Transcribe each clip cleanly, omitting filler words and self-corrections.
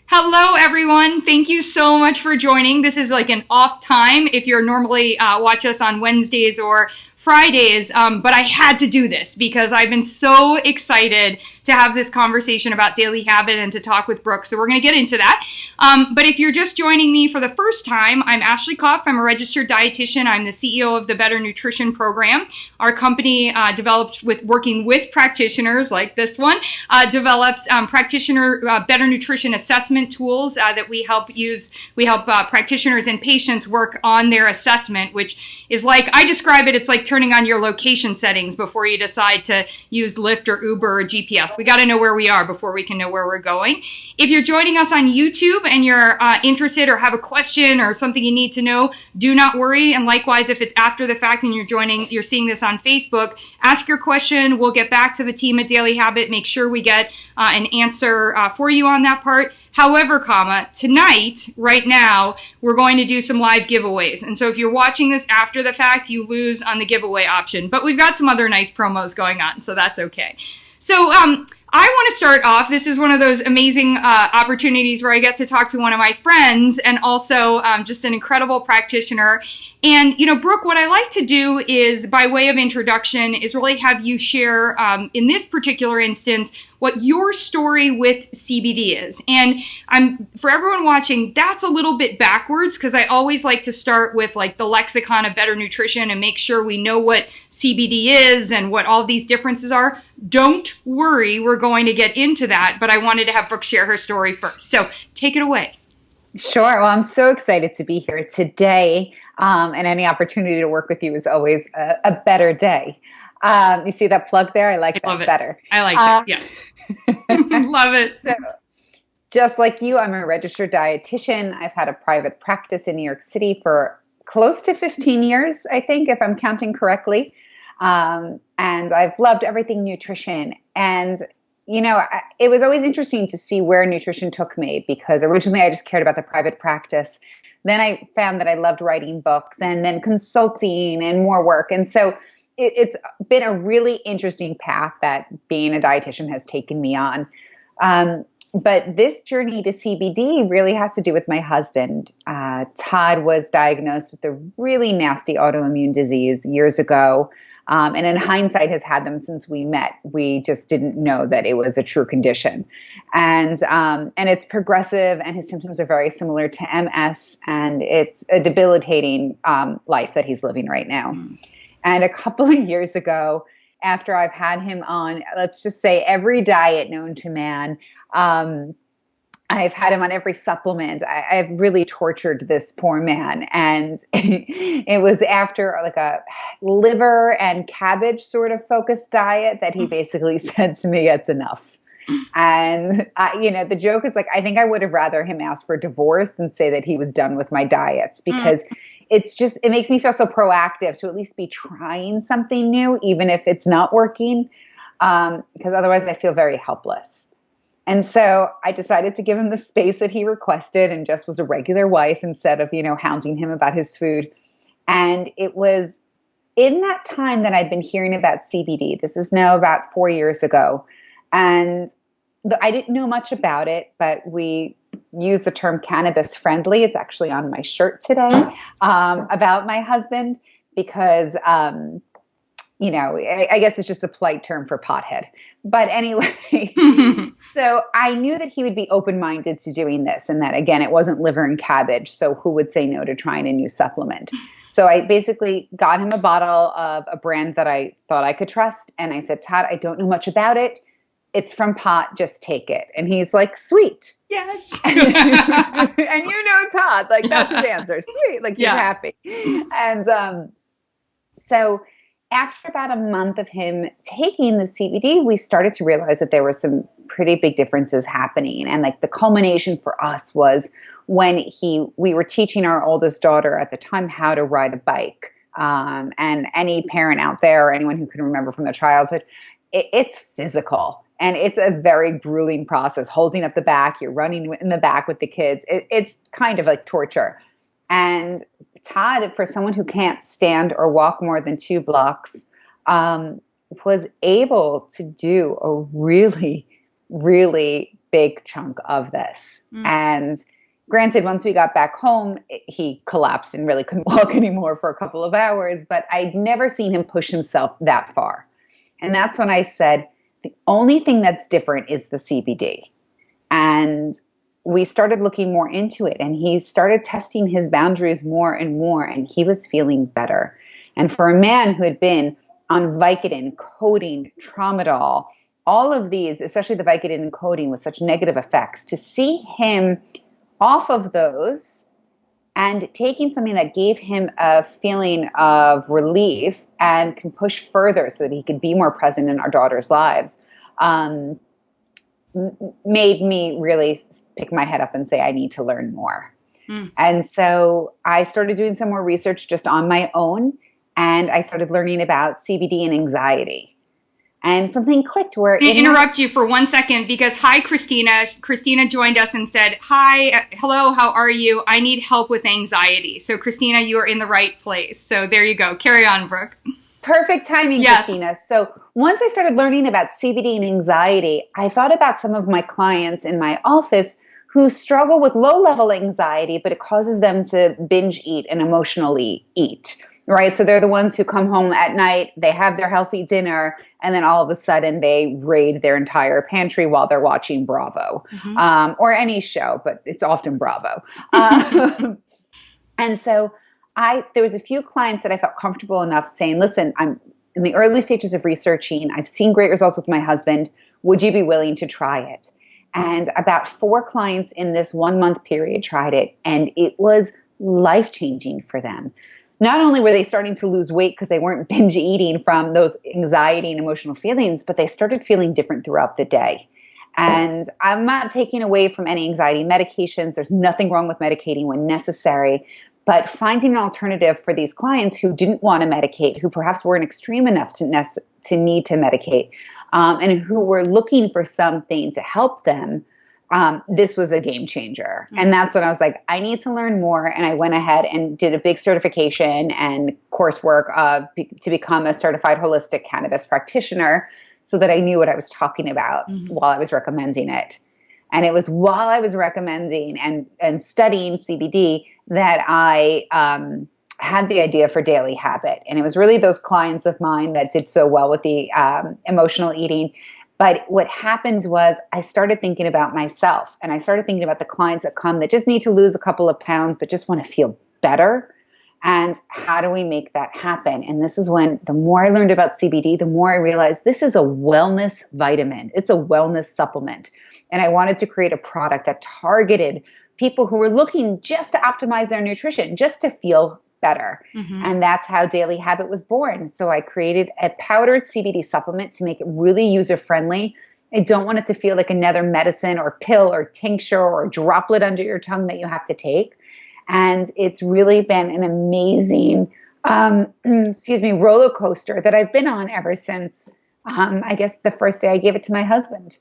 Hello, everyone. Thank you so much for joining. This is like an off time if you're normally watch us on Wednesdays or Fridays, but I had to do this because I've been so excited to have this conversation about daily habit and to talk with Brooke. So we're going to get into that. But if you're just joining me for the first time, I'm Ashley Koff. I'm a registered dietitian. I'm the CEO of the Better Nutrition Program. Our company develops working with practitioners like this one, develops practitioner better nutrition assessment tools that we help use. We help practitioners and patients work on their assessment, which is like, I describe it, it's like turning on your location settings before you decide to use Lyft or Uber or GPS. We got to know where we are before we can know where we're going. If you're joining us on YouTube and you're interested or have a question or something you need to know, do not worry. And likewise, if it's after the fact and you're seeing this on Facebook, ask your question. We'll get back to the team at Daily Habit, make sure we get an answer for you on that part. However, tonight, right now, we're going to do some live giveaways. And so if you're watching this after the fact, you lose on the giveaway option. But we've got some other nice promos going on, so that's okay. So I want to start off. This is one of those amazing opportunities where I get to talk to one of my friends and also just an incredible practitioner. And, Brooke, what I like to do is, by way of introduction, is really have you share, in this particular instance, what your story with CBD is. And for everyone watching, that's a little bit backwards because I always like to start with like the lexicon of better nutrition and make sure we know what CBD is and what all these differences are. Don't worry, we're going to get into that, but I wanted to have Brooke share her story first. So take it away. Sure. Well, I'm so excited to be here today. And any opportunity to work with you is always a better day. You see that plug there? I like that better. I like it. Yes. Love it. So, just like you, I'm a registered dietitian. I've had a private practice in New York City for close to 15 years, I think, if I'm counting correctly. And I've loved everything nutrition. And it was always interesting to see where nutrition took me because originally I just cared about the private practice. Then I found that I loved writing books and then consulting and more work. And so it's been a really interesting path that being a dietitian has taken me on. But this journey to CBD really has to do with my husband. Todd was diagnosed with a really nasty autoimmune disease years ago. And in hindsight has had them since we met. We just didn't know that it was a true condition. And it's progressive and his symptoms are very similar to MS and it's a debilitating life that he's living right now. And a couple of years ago, after I've had him on, let's just say every diet known to man, I've had him on every supplement. I've really tortured this poor man. And it was after like a liver and cabbage sort of focused diet that he basically said to me, it's enough. And, the joke is like, I think I would have rather him ask for divorce than say that he was done with my diets because it makes me feel so proactive to at least be trying something new, even if it's not working, because otherwise I feel very helpless. And so I decided to give him the space that he requested and just was a regular wife instead of, hounding him about his food. And it was in that time that I'd been hearing about CBD. This is now about 4 years ago. And I didn't know much about it, but we use the term cannabis friendly. It's actually on my shirt today about my husband because, I guess it's just a polite term for pothead. But anyway, so I knew that he would be open-minded to doing this and that, again, it wasn't liver and cabbage. So who would say no to trying a new supplement? So I basically got him a bottle of a brand that I thought I could trust. And I said, Todd, I don't know much about it. It's from pot. Just take it. And he's like, sweet. Yes. And Todd, like that's his answer. Sweet. Like he's happy. And so after about a month of him taking the CBD, we started to realize that there were some pretty big differences happening. And like the culmination for us was when we were teaching our oldest daughter at the time how to ride a bike. And any parent out there, or anyone who can remember from their childhood, it's physical. And it's a very grueling process, holding up the back. You're running in the back with the kids. It's kind of like torture. And Todd, for someone who can't stand or walk more than 2 blocks, was able to do a really, really big chunk of this. And granted, once we got back home, he collapsed and really couldn't walk anymore for a couple of hours, but I'd never seen him push himself that far. And that's when I said, the only thing that's different is the CBD. And we started looking more into it, and he started testing his boundaries more and more, and he was feeling better. And for a man who had been on Vicodin, codeine, tramadol, all of these, especially the Vicodin and codeine with such negative effects, to see him off of those and taking something that gave him a feeling of relief and can push further so that he could be more present in our daughter's lives, made me really pick my head up and say, I need to learn more. And so I started doing some more research just on my own, and I started learning about CBD and anxiety. And something clicked where... interrupt you for 1 second because, hi, Christina. Christina joined us and said, hi, hello, how are you? I need help with anxiety. So, Christina, you are in the right place. So there you go. Carry on, Brooke. Perfect timing, yes. Christina. So once I started learning about CBD and anxiety, I thought about some of my clients in my office who struggle with low-level anxiety, but it causes them to binge eat and emotionally eat, right? So they're the ones who come home at night, they have their healthy dinner, and then all of a sudden they raid their entire pantry while they're watching Bravo, or any show, but it's often Bravo. And so there was a few clients that I felt comfortable enough saying, listen, I'm in the early stages of researching. I've seen great results with my husband. Would you be willing to try it? And about 4 clients in this 1 month period tried it, and it was life-changing for them. Not only were they starting to lose weight because they weren't binge eating from those anxiety and emotional feelings, but they started feeling different throughout the day. And I'm not taking away from any anxiety medications. There's nothing wrong with medicating when necessary. But finding an alternative for these clients who didn't want to medicate, who perhaps weren't extreme enough to need to medicate, and who were looking for something to help them, this was a game changer. And that's when I was like, I need to learn more. And I went ahead and did a big certification and coursework to become a certified holistic cannabis practitioner so that I knew what I was talking about while I was recommending it. And it was while I was recommending and studying CBD that I had the idea for Daily Habit. And it was really those clients of mine that did so well with the emotional eating. But what happened was I started thinking about myself, and I started thinking about the clients that come that just need to lose a couple of pounds but just want to feel better. And how do we make that happen? And this is when the more I learned about CBD, the more I realized this is a wellness vitamin. It's a wellness supplement. And I wanted to create a product that targeted people who were looking just to optimize their nutrition, just to feel better. And that's how Daily Habit was born. So I created a powdered CBD supplement to make it really user-friendly. I don't want it to feel like another medicine or pill or tincture or droplet under your tongue that you have to take. And it's really been an amazing, roller coaster that I've been on ever since, I guess, the first day I gave it to my husband.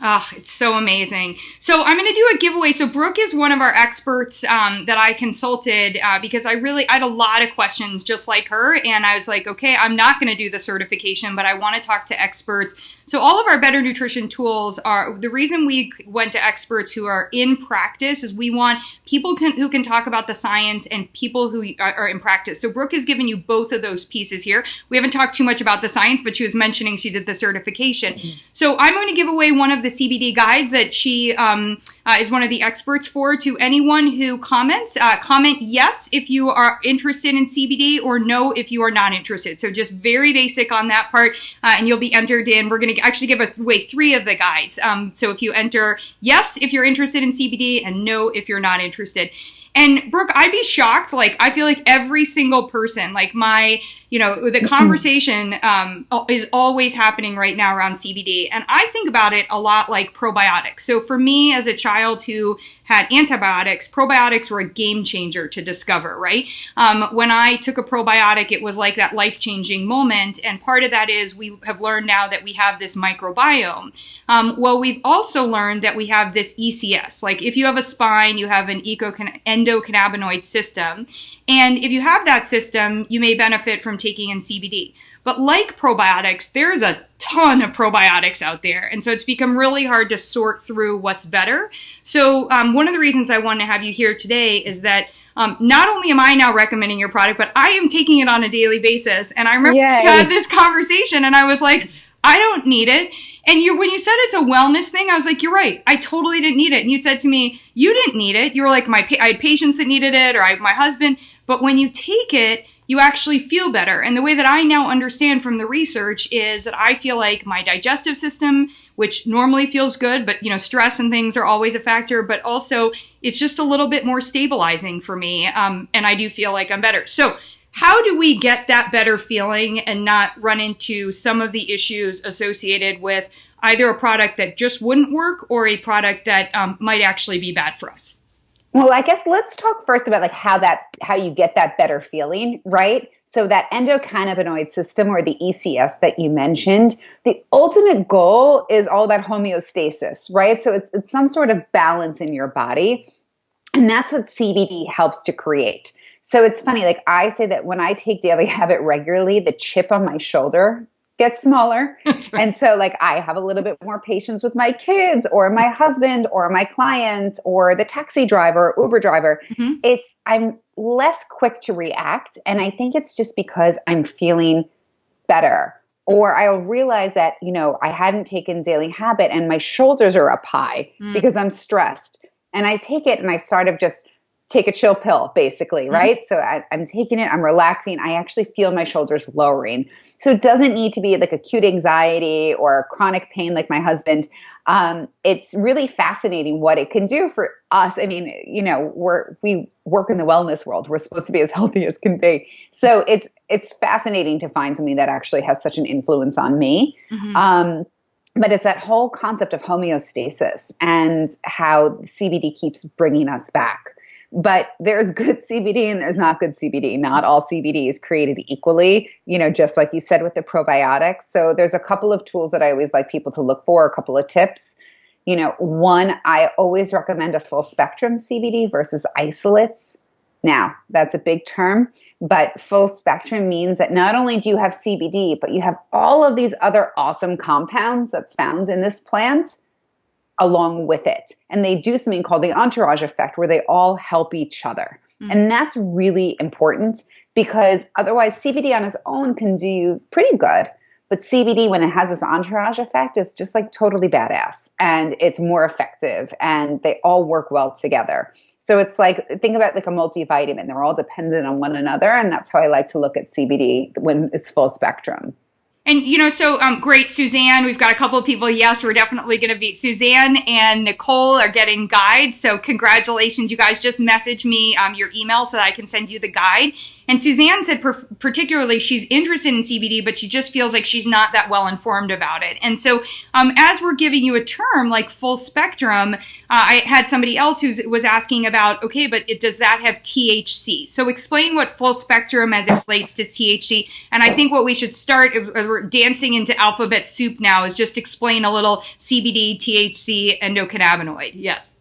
Oh, it's so amazing. So I'm going to do a giveaway. So Brooke is one of our experts that I consulted because I had a lot of questions just like her. And I was like, okay, I'm not going to do the certification, but I want to talk to experts. So all of our Better Nutrition tools the reason we went to experts who are in practice is we want people who can talk about the science and people who are in practice. So Brooke has given you both of those pieces here. We haven't talked too much about the science, but she was mentioning she did the certification. So I'm going to give away one of the CBD guides that she is one of the experts for to anyone who comments. Comment yes if you are interested in CBD or no if you are not interested. So just very basic on that part, and you'll be entered in. We're going to actually give away 3 of the guides. So if you enter yes if you're interested in CBD and no if you're not interested. And Brooke, I'd be shocked. Like, I feel like every single person, like the conversation is always happening right now around CBD. And I think about it a lot like probiotics. So for me, as a child who had antibiotics, probiotics were a game changer to discover, right? When I took a probiotic, it was like that life-changing moment. And part of that is we have learned now that we have this microbiome. Well, we've also learned that we have this ECS. Like if you have a spine, you have an endocannabinoid system. And if you have that system, you may benefit from taking in CBD. But like probiotics, there's a ton of probiotics out there. And so it's become really hard to sort through what's better. So one of the reasons I wanted to have you here today is that not only am I now recommending your product, but I am taking it on a daily basis. And I remember we had this conversation and I was like, I don't need it. And when you said it's a wellness thing, I was like, you're right. I totally didn't need it. And you said to me, you didn't need it. You were like, I had patients that needed it, or my husband. But when you take it, you actually feel better. And the way that I now understand from the research is that I feel like my digestive system, which normally feels good, but stress and things are always a factor, but also it's just a little bit more stabilizing for me. And I do feel like I'm better. So how do we get that better feeling and not run into some of the issues associated with either a product that just wouldn't work or a product that might actually be bad for us? Well, I guess let's talk first about how you get that better feeling, right? So that endocannabinoid system, or the ECS that you mentioned, the ultimate goal is all about homeostasis, right? So it's some sort of balance in your body. And that's what CBD helps to create. So it's funny, like I say that when I take Daily Habit regularly, the chip on my shoulder gets smaller. Right. And so like I have a little bit more patience with my kids or my husband or my clients or the taxi driver, Uber driver. Mm-hmm. I'm less quick to react. And I think it's just because I'm feeling better. Or I'll realize that, I hadn't taken Daily Habit and my shoulders are up high because I'm stressed. And I take it and I sort of just take a chill pill, basically, right? Mm-hmm. So I'm taking it, I'm relaxing. I actually feel my shoulders lowering. So it doesn't need to be like acute anxiety or chronic pain like my husband. It's really fascinating what it can do for us. I mean, we work in the wellness world. We're supposed to be as healthy as can be. So it's fascinating to find something that actually has such an influence on me. Mm-hmm. But it's that whole concept of homeostasis and how CBD keeps bringing us back. But there's good CBD and there's not good CBD. Not all CBD is created equally, just like you said with the probiotics. So there's a couple of tools that I always like people to look for, a couple of tips. One, I always recommend a full spectrum CBD versus isolates. Now, that's a big term, but full spectrum means that not only do you have CBD, but you have all of these other awesome compounds that's found in this plant along with it. And they do something called the entourage effect where they all help each other. Mm. And that's really important because otherwise CBD on its own can do you pretty good. But CBD, when it has this entourage effect, is just like totally badass and it's more effective and they all work well together. So it's like, think about like a multivitamin. They're all dependent on one another. And that's how I like to look at CBD when it's full spectrum. And, great, Suzanne. We've got a couple of people. Yes, we're definitely going to be. Suzanne and Nicole are getting guides. So congratulations. You guys just message me your email so that I can send you the guide. And Suzanne said particularly she's interested in CBD, but she just feels like she's not that well informed about it. And so as we're giving you a term like full spectrum, I had somebody else who was asking about, okay, but does that have THC? So explain what full spectrum as it relates to THC. And I think what we should start, we're dancing into alphabet soup now, is just explain a little CBD, THC, endocannabinoid. Yes.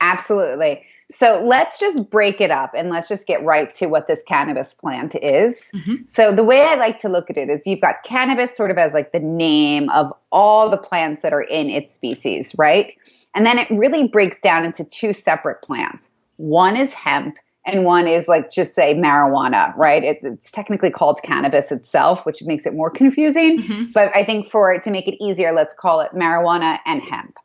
Absolutely. So let's just break it up and let's just get right to what this cannabis plant is. Mm-hmm. So the way I like to look at it is you've got cannabis sort of as like the name of all the plants that are in its species, right? And then it really breaks down into two separate plants. One is hemp and one is like just say marijuana, right? It's technically called cannabis itself, which makes it more confusing. Mm-hmm. But I think to make it easier, let's call it marijuana and hemp.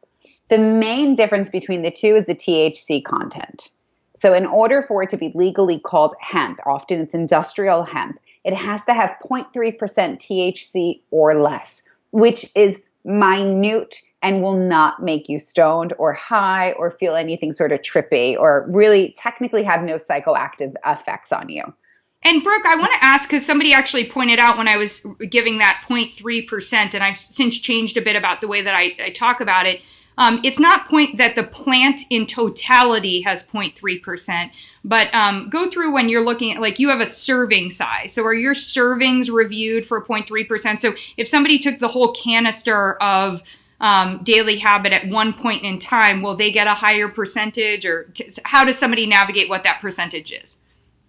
The main difference between the two is the THC content. So in order for it to be legally called hemp, often it's industrial hemp, it has to have 0.3% THC or less, which is minute and will not make you stoned or high or feel anything sort of trippy or really technically have no psychoactive effects on you. And Brooke, I want to ask, because somebody actually pointed out when I was giving that 0.3%, and I've since changed a bit about the way that I talk about it. It's not that the plant in totality has 0.3%, but go through when you're looking at, like, you have a serving size. So are your servings reviewed for 0.3%? So if somebody took the whole canister of Daily Habit at one point in time, will they get a higher percentage? Or how does somebody navigate what that percentage is?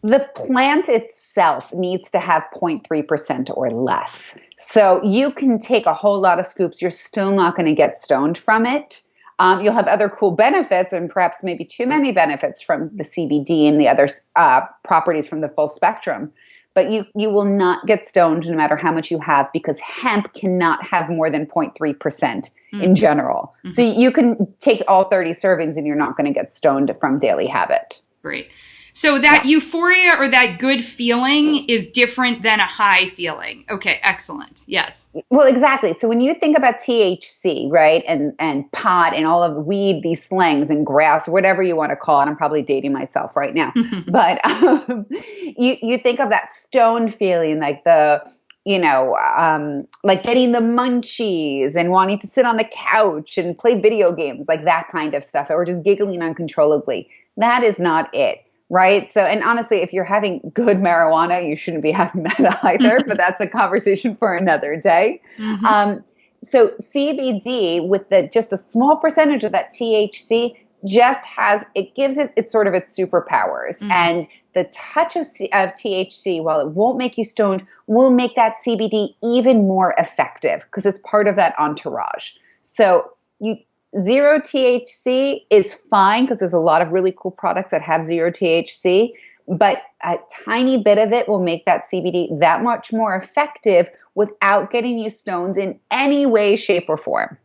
The plant itself needs to have 0.3% or less. So you can take a whole lot of scoops. You're still not going to get stoned from it. You'll have other cool benefits and perhaps maybe too many benefits from the CBD and the other properties from the full spectrum. But you will not get stoned no matter how much you have, because hemp cannot have more than 0.3% in general. Mm-hmm. So you can take all 30 servings and you're not going to get stoned from daily habit. Great. So that euphoria or that good feeling is different than a high feeling. Okay, excellent. Yes. Well, exactly. So when you think about THC, right, and pot and all of weed, these slangs and grass, whatever you want to call it, I'm probably dating myself right now, but you think of that stoned feeling, like like getting the munchies and wanting to sit on the couch and play video games, like that kind of stuff, or just giggling uncontrollably. That is not it. Right. So, and honestly, if you're having good marijuana, you shouldn't be having that either, but that's a conversation for another day. Mm-hmm. So CBD, with just a small percentage of that THC, gives it its sort of its superpowers. Mm-hmm. And the touch of THC, while it won't make you stoned, will make that CBD even more effective because it's part of that entourage. So zero THC is fine because there's a lot of really cool products that have zero THC, but a tiny bit of it will make that CBD that much more effective without getting you stoned in any way, shape, or form.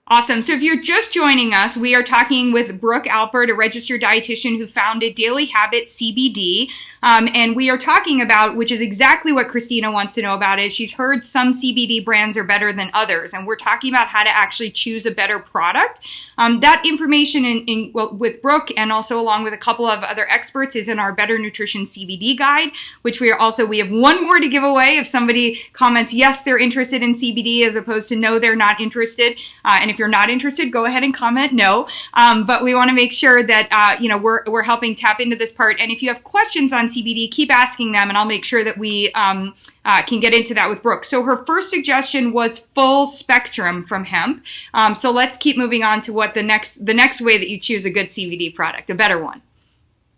Awesome. So if you're just joining us, we are talking with Brooke Alpert, a registered dietitian who founded Daily Habit CBD. And we are talking about, which is exactly what Christina wants to know about, is she's heard some CBD brands are better than others. And we're talking about how to actually choose a better product. That information with Brooke and also along with a couple of other experts is in our Better Nutrition CBD guide, which we have one more to give away if somebody comments, yes, they're interested in CBD as opposed to no, they're not interested. And if you're not interested, go ahead and comment no. But we want to make sure that, we're helping tap into this part. And if you have questions on CBD, keep asking them and I'll make sure that we can get into that with Brooke. So her first suggestion was full spectrum from hemp. So let's keep moving on to what the next way that you choose a good CBD product, a better one.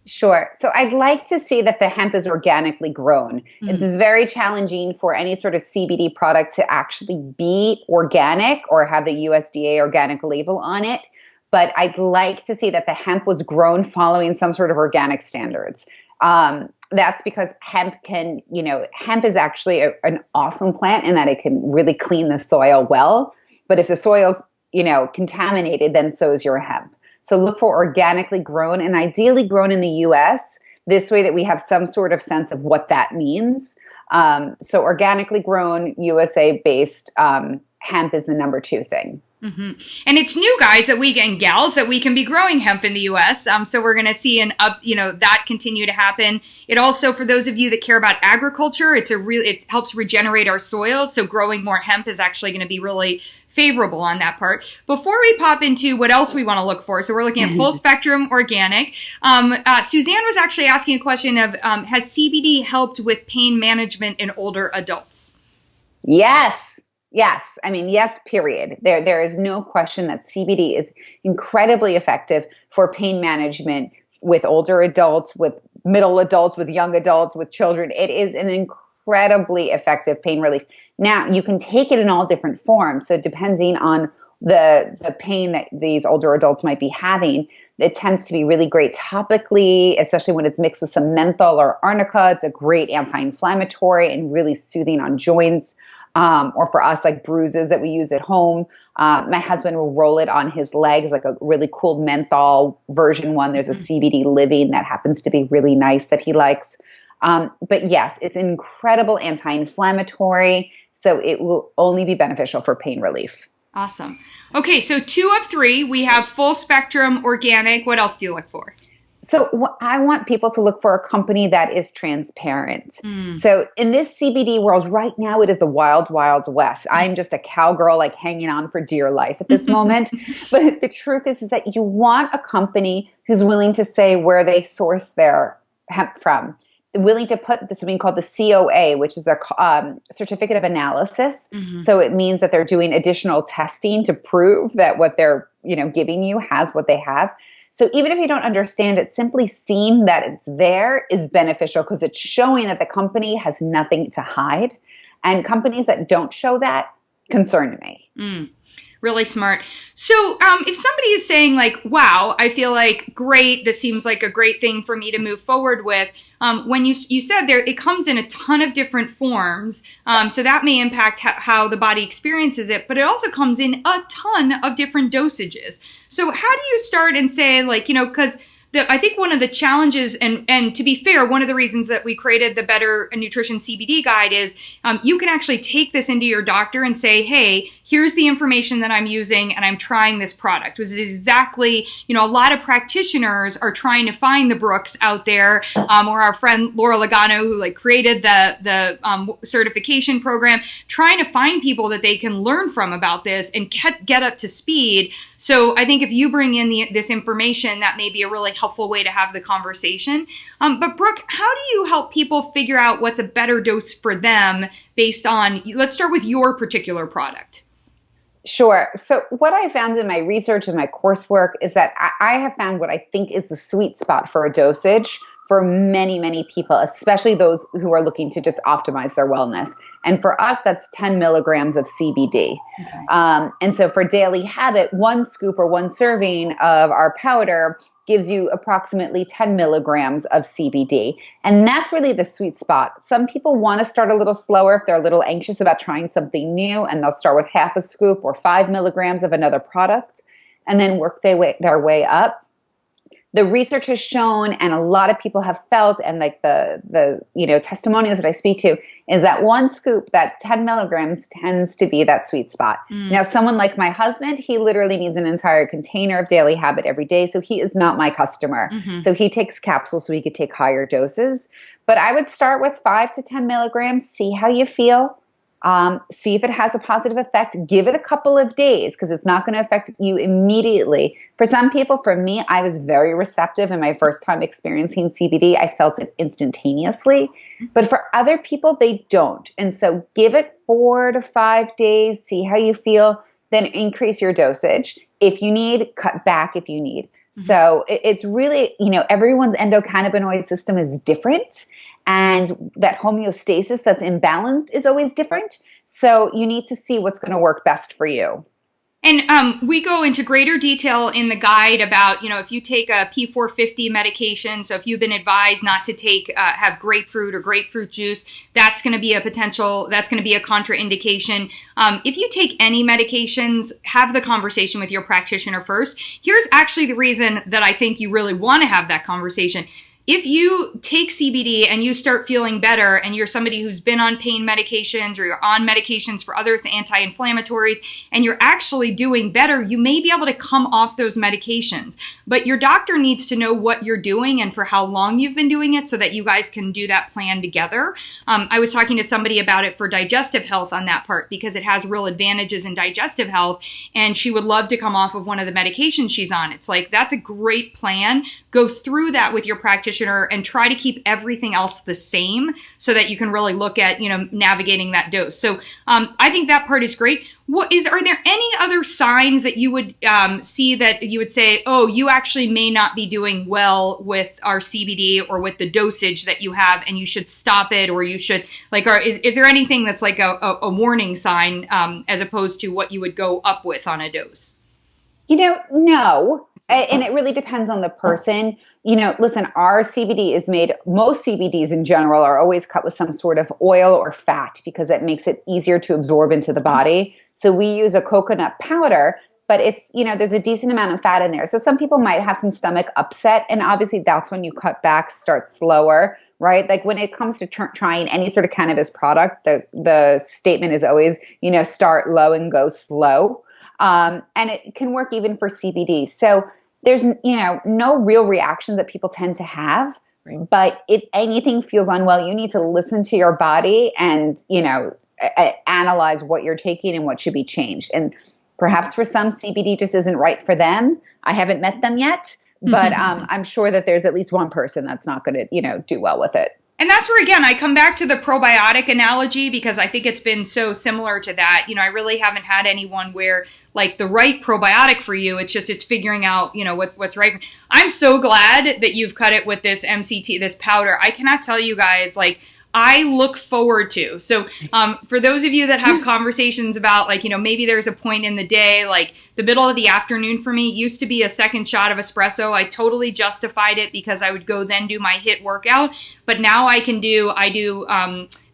Sure. So I'd like to see that the hemp is organically grown. Mm-hmm. It's very challenging for any sort of CBD product to actually be organic or have the USDA organic label on it. But I'd like to see that the hemp was grown following some sort of organic standards. That's because hemp is actually an awesome plant in that it can really clean the soil well. But if the soil's, contaminated, then so is your hemp. So look for organically grown and ideally grown in the U.S. This way that we have some sort of sense of what that means. So organically grown, USA-based hemp is the number 2 thing. Mm-hmm. And it's new, guys, and gals, that we can be growing hemp in the U.S. So we're going to see that continue to happen. It also, for those of you that care about agriculture, it helps regenerate our soil. So growing more hemp is actually going to be really favorable on that part. Before we pop into what else we want to look for, so we're looking at full spectrum organic. Suzanne was actually asking a question of, has CBD helped with pain management in older adults? Yes. I mean, yes, period. There is no question that CBD is incredibly effective for pain management with older adults, with middle adults, with young adults, with children. It is an incredibly effective pain relief. Now, you can take it in all different forms. So depending on the pain that these older adults might be having, it tends to be really great topically, especially when it's mixed with some menthol or arnica. It's a great anti-inflammatory and really soothing on joints. Or for us, like bruises that we use at home. My husband will roll it on his legs, like a really cool menthol version one. There's a CBD living that happens to be really nice that he likes. But yes, it's incredible anti-inflammatory. So it will only be beneficial for pain relief. Awesome. Okay, so 2 of 3, we have full spectrum organic. What else do you look for? So I want people to look for a company that is transparent. So in this CBD world right now, it is the wild, wild west. I'm just a cowgirl, like hanging on for dear life at this moment. But the truth is that you want a company who's willing to say where they source their hemp from, willing to put something called the COA, which is a certificate of analysis. Mm-hmm. So it means that they're doing additional testing to prove that what they're giving you has what they have. So even if you don't understand it, simply seeing that it's there is beneficial because it's showing that the company has nothing to hide. And companies that don't show that concern me. Really smart. So if somebody is saying like, wow, I feel like great, this seems like a great thing for me to move forward with. When you said there, it comes in a ton of different forms. So that may impact how the body experiences it, but it also comes in a ton of different dosages. So how do you start and say like, because I think one of the challenges, and to be fair, one of the reasons that we created the Better Nutrition CBD guide is you can actually take this into your doctor and say, hey, here's the information that I'm using and I'm trying this product. Which is exactly, a lot of practitioners are trying to find the Brooks out there, or our friend Laura Logano, who like created the certification program, trying to find people that they can learn from about this and get up to speed. So I think if you bring in this information, that may be a really helpful way to have the conversation. But Brooke, how do you help people figure out what's a better dose for them based on, let's start with your particular product. Sure. So what I found in my research and my coursework is that I have found what I think is the sweet spot for a dosage for many, many people, especially those who are looking to just optimize their wellness. And for us, that's 10 milligrams of CBD. Okay. And so for daily habit, 1 scoop or 1 serving of our powder gives you approximately 10 milligrams of CBD. And that's really the sweet spot. Some people want to start a little slower if they're a little anxious about trying something new, and they'll start with half a scoop or 5 milligrams of another product and then work their way up. The research has shown, and a lot of people have felt, and like the testimonials that I speak to, is that 1 scoop, that 10 milligrams tends to be that sweet spot. Now, someone like my husband, he literally needs an entire container of daily habit every day. So he is not my customer. So he takes capsules so he could take higher doses. But I would start with 5 to 10 milligrams, see how you feel. See if it has a positive effect. Give it a couple of days because it's not going to affect you immediately. For some people, for me, I was very receptive in my first time experiencing CBD. I felt it instantaneously. But for other people, they don't. And so give it 4 to 5 days, see how you feel, then increase your dosage. If you need, cut back if you need. So it's really, everyone's endocannabinoid system is different. And that homeostasis that's imbalanced is always different. So you need to see what's going to work best for you. And we go into greater detail in the guide about, if you take a P450 medication, so if you've been advised not to have grapefruit or grapefruit juice, that's going to be a contraindication. If you take any medications, have the conversation with your practitioner first. Here's actually the reason that I think you really want to have that conversation. If you take CBD and you start feeling better and you're somebody who's been on pain medications or you're on medications for other anti-inflammatories and you're actually doing better, you may be able to come off those medications. But your doctor needs to know what you're doing and for how long you've been doing it so that you guys can do that plan together. I was talking to somebody about it for digestive health on that part because it has real advantages in digestive health and she would love to come off of one of the medications she's on. It's like, that's a great plan. Go through that with your practitioner and try to keep everything else the same so that you can really look at, navigating that dose. So I think that part is great. Are there any other signs that you would see that you would say, oh, you actually may not be doing well with our CBD or with the dosage that you have and you should stop it, or you should is there anything that's like a warning sign as opposed to what you would go up with on a dose? No. And it really depends on the person. Listen, our CBD is made, most CBDs in general are always cut with some sort of oil or fat because it makes it easier to absorb into the body. So we use a coconut powder, but it's, there's a decent amount of fat in there. So some people might have some stomach upset. And obviously that's when you cut back, start slower, right? Like when it comes to trying any sort of cannabis product, the statement is always, start low and go slow. And it can work even for CBD. So there's, no real reaction that people tend to have, but if anything feels unwell, you need to listen to your body and, analyze what you're taking and what should be changed. And perhaps for some, CBD just isn't right for them. I haven't met them yet, but I'm sure that there's at least one person that's not going to, do well with it. And that's where, again, I come back to the probiotic analogy because I think it's been so similar to that. You know, I really haven't had anyone where like the right probiotic for you. It's just, it's figuring out, you know, what's right. I'm so glad that you've cut it with this MCT, this powder. I cannot tell you guys, like, I look forward to. So for those of you that have conversations about like, you know, maybe there's a point in the day, like the middle of the afternoon for me used to be a second shot of espresso. I totally justified it because I would go then do my HIIT workout. But now I do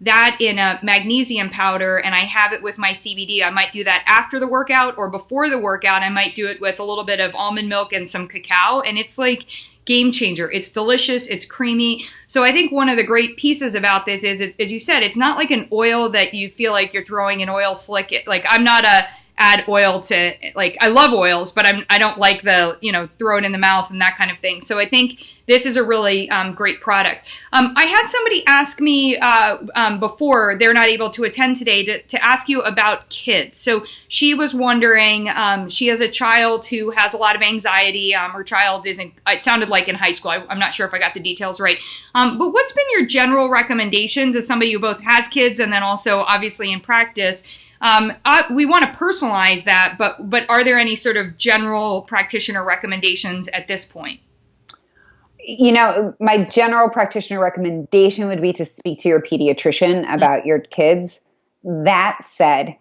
that in a magnesium powder and I have it with my CBD. I might do that after the workout or before the workout. I might do it with a little bit of almond milk and some cacao. And it's like, game changer. It's delicious. It's creamy. So I think one of the great pieces about this is, as you said, it's not like an oil that you feel like you're throwing an oil slick. Like I'm not a add oil to, like, I love oils, but I don't like the, you know, throw it in the mouth and that kind of thing. So I think this is a really great product. I had somebody ask me before, they're not able to attend today, to ask you about kids. So she was wondering, she has a child who has a lot of anxiety. Her child isn't, it sounded like in high school. I'm not sure if I got the details right. But what's been your general recommendations as somebody who both has kids and then also obviously in practice? We want to personalize that, but are there any sort of general practitioner recommendations at this point? You know, my general practitioner recommendation would be to speak to your pediatrician about your kids. That said,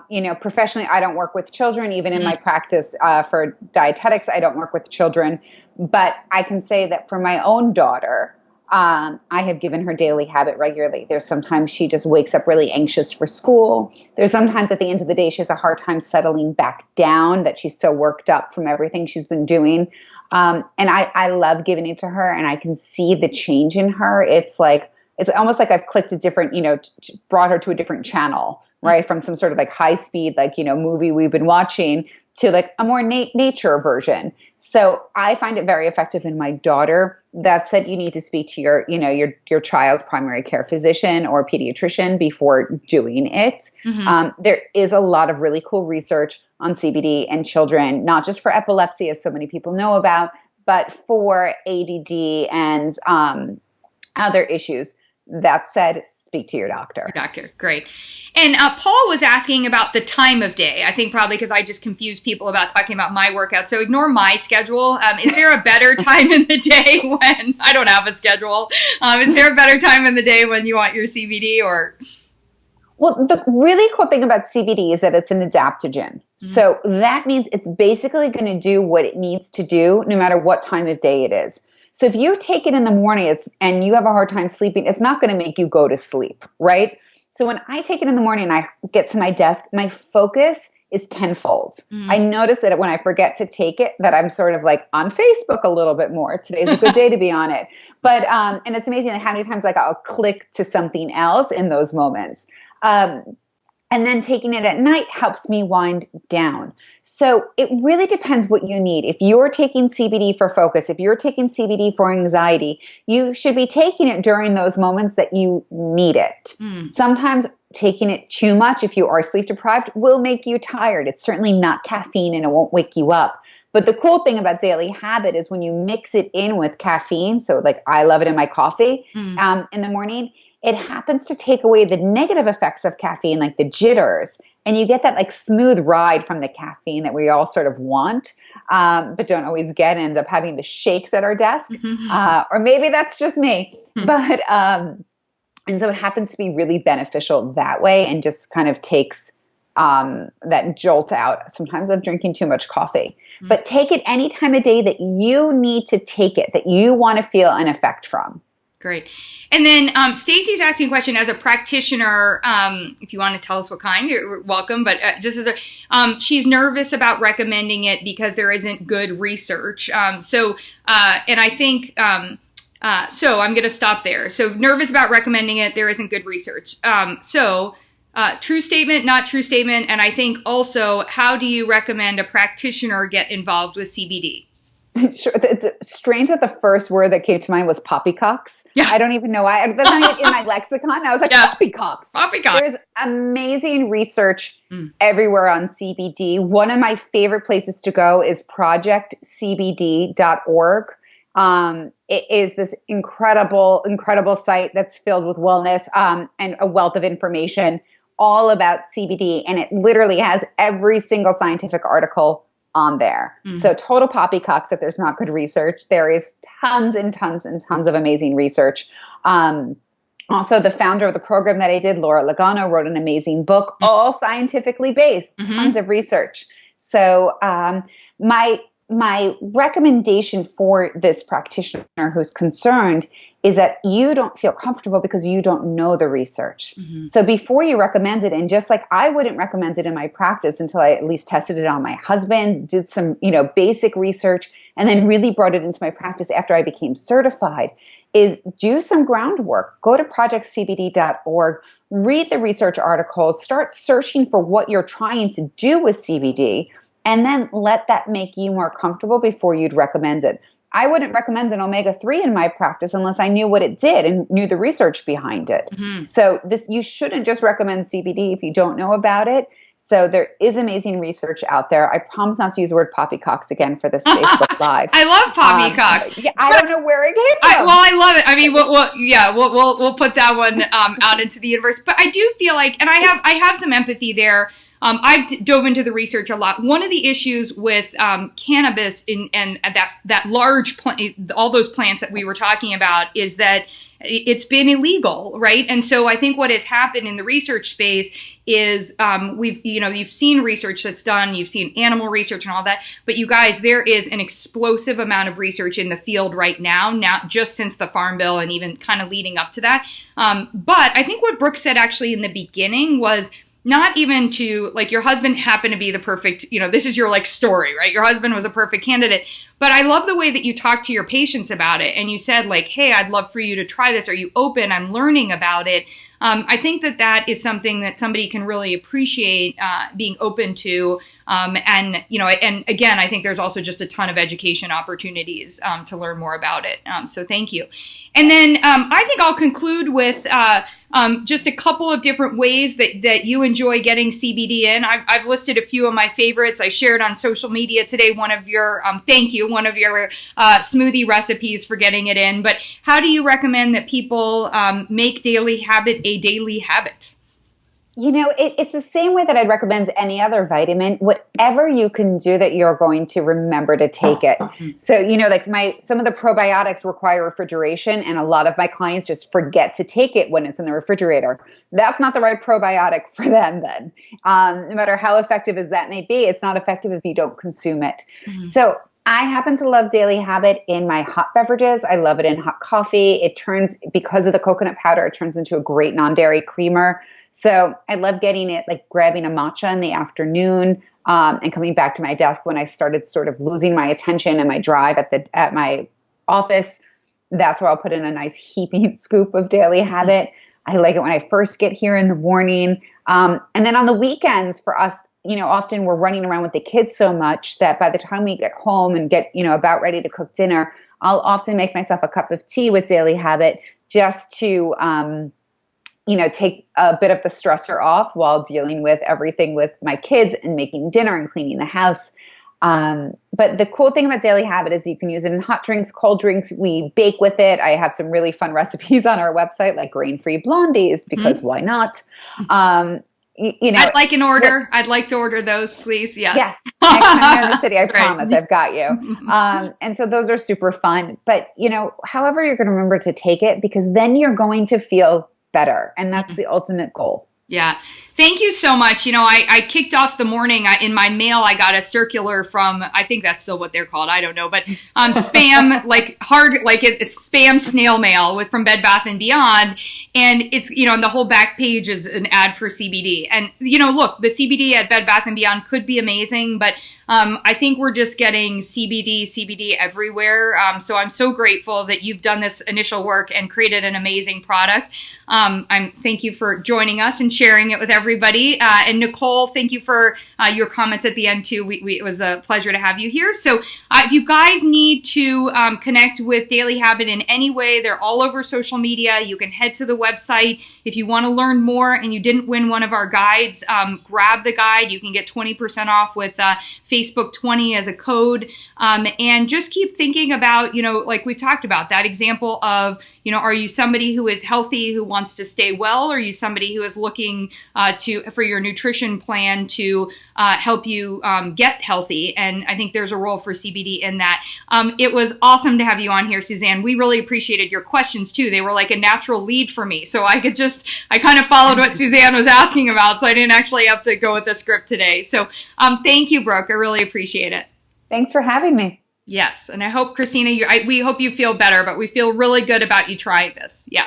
you know, professionally, I don't work with children. Even in my practice for dietetics, I don't work with children. But I can say that for my own daughter, I have given her daily habit regularly. There's sometimes she just wakes up really anxious for school. There's sometimes at the end of the day, she has a hard time settling back down, that she's so worked up from everything she's been doing. And I love giving it to her and I can see the change in her. It's like, it's almost like I've clicked a different, you know, brought her to a different channel, right? From some sort of like high speed, like, you know, movie we've been watching to like a more nature version. So I find it very effective in my daughter. That said, you need to speak to your, you know, your child's primary care physician or pediatrician before doing it. There is a lot of really cool research on CBD and children, not just for epilepsy, as so many people know about, but for ADD and other issues. That said, speak to your doctor. Great. And Paul was asking about the time of day. I think probably because I just confused people about talking about my workout. So ignore my schedule. Is there a better time in the day when I don't have a schedule? Is there a better time in the day when you want your CBD or? Well, the really cool thing about CBD is that it's an adaptogen. So that means it's basically going to do what it needs to do no matter what time of day it is. So if you take it in the morning and you have a hard time sleeping, it's not going to make you go to sleep, right? So when I take it in the morning and I get to my desk, my focus is tenfold. I notice that when I forget to take it, that I'm sort of like on Facebook a little bit more. Today's a good day to be on it. But, and it's amazing how many times like I'll click to something else in those moments. And then taking it at night helps me wind down. So it really depends what you need. If you're taking CBD for focus, if you're taking CBD for anxiety, you should be taking it during those moments that you need it. Sometimes taking it too much, if you are sleep deprived, will make you tired. It's certainly not caffeine and it won't wake you up. But the cool thing about daily habit is when you mix it in with caffeine, so like I love it in my coffee in the morning, it happens to take away the negative effects of caffeine, like the jitters, and you get that like smooth ride from the caffeine that we all sort of want, but don't always get, and end up having the shakes at our desk. Or maybe that's just me. But, and so it happens to be really beneficial that way and just kind of takes that jolt out sometimes of drinking too much coffee. But take it any time of day that you need to take it, that you want to feel an effect from. Great. And then Stacy's asking a question as a practitioner. If you want to tell us what kind, you're welcome. But just as she's nervous about recommending it because there isn't good research. And I think so. I'm going to stop there. So nervous about recommending it. There isn't good research. True statement, not true statement. And I think also, how do you recommend a practitioner get involved with CBD? Sure. It's strange that the first word that came to mind was poppycocks. Yeah. I don't even know why. That's not even in my lexicon. I was like, poppycocks. Poppycocks. There's amazing research everywhere on CBD. One of my favorite places to go is projectcbd.org. It is this incredible, incredible site that's filled with wellness and a wealth of information all about CBD. And it literally has every single scientific article on there. So total poppycocks if there's not good research. There is tons and tons and tons of amazing research. Also, the founder of the program that I did, Laura Logano, wrote an amazing book, all scientifically based, tons of research. So my recommendation for this practitioner who's concerned is that you don't feel comfortable because you don't know the research. So before you recommend it, and just like I wouldn't recommend it in my practice until I at least tested it on my husband, did some, basic research, and then really brought it into my practice after I became certified, is do some groundwork. Go to projectcbd.org, read the research articles, start searching for what you're trying to do with CBD, and then let that make you more comfortable before you'd recommend it. I wouldn't recommend an omega-3 in my practice unless I knew what it did and knew the research behind it. So you shouldn't just recommend CBD if you don't know about it. So there is amazing research out there. I promise not to use the word poppycocks again for this Facebook Live. I love poppycocks. I don't know where it came from. I love it. I mean, we'll put that one out into the universe. But I do feel like, and I have some empathy there. I've dove into the research a lot. One of the issues with cannabis and that large plant, all those plants that we were talking about, is that it's been illegal, right? And so I think what has happened in the research space is you've seen research that's done, you've seen animal research and all that, but you guys, there is an explosive amount of research in the field right now just since the Farm Bill and even kind of leading up to that. But I think what Brooke said actually in the beginning was, not even to, like, your husband happened to be the perfect, this is your story, right? Your husband was a perfect candidate. But I love the way that you talk to your patients about it. And you said, like, hey, I'd love for you to try this. Are you open? I'm learning about it. I think that is something that somebody can really appreciate being open to. And again, I think there's also just a ton of education opportunities to learn more about it. So thank you. And then I think I'll conclude with just a couple of different ways that you enjoy getting CBD in. I've listed a few of my favorites. I shared on social media today one of your smoothie recipes for getting it in. But how do you recommend that people make daily habit a daily habit? It's the same way that I'd recommend any other vitamin. Whatever you can do that you're going to remember to take it. So, some of the probiotics require refrigeration, and a lot of my clients just forget to take it when it's in the refrigerator. That's not the right probiotic for them then. No matter how effective as that may be, it's not effective if you don't consume it. So I happen to love Daily Habit in my hot beverages. I love it in hot coffee. Because of the coconut powder, it turns into a great non-dairy creamer. So I love getting it, like grabbing a matcha in the afternoon and coming back to my desk when I started sort of losing my attention and my drive at my office. That's where I'll put in a nice heaping scoop of Daily Habit. I like it when I first get here in the morning. And then on the weekends for us, often we're running around with the kids so much that by the time we get home and get, about ready to cook dinner, I'll often make myself a cup of tea with Daily Habit just to take a bit of the stressor off while dealing with everything with my kids and making dinner and cleaning the house. But the cool thing about Daily Habit is you can use it in hot drinks, cold drinks. We bake with it. I have some really fun recipes on our website, like grain-free blondies, because why not? I'd like an order. I'd like to order those, please. Yeah. Yes. Next time you're in the city, I promise I've got you. And so those are super fun. But, however you're going to remember to take it, because then you're going to feel better. And that's the ultimate goal. Yeah. Thank you so much. I kicked off the morning. In my mail, I got a circular from, I think that's still what they're called. I don't know. But spam, it's spam snail mail from Bed Bath & Beyond. And it's, and the whole back page is an ad for CBD. And, look, the CBD at Bed Bath & Beyond could be amazing. But I think we're just getting CBD everywhere. So I'm so grateful that you've done this initial work and created an amazing product. Thank you for joining us and sharing it with everyone. everybody. And Nicole, thank you for your comments at the end too. It was a pleasure to have you here. So if you guys need to connect with Daily Habit in any way, they're all over social media. You can head to the website. If you want to learn more and you didn't win one of our guides, grab the guide. You can get 20% off with Facebook 20 as a code. And just keep thinking about, like we've talked about, that example of, are you somebody who is healthy, who wants to stay well? Or are you somebody who is looking for your nutrition plan to help you get healthy? And I think there's a role for CBD in that. It was awesome to have you on here, Suzanne. We really appreciated your questions too. They were like a natural lead for me. So I kind of followed what Suzanne was asking about. So I didn't actually have to go with the script today. So thank you, Brooke. I really appreciate it. Thanks for having me. Yes. And I hope, Christina, we hope you feel better, but we feel really good about you trying this. Yeah.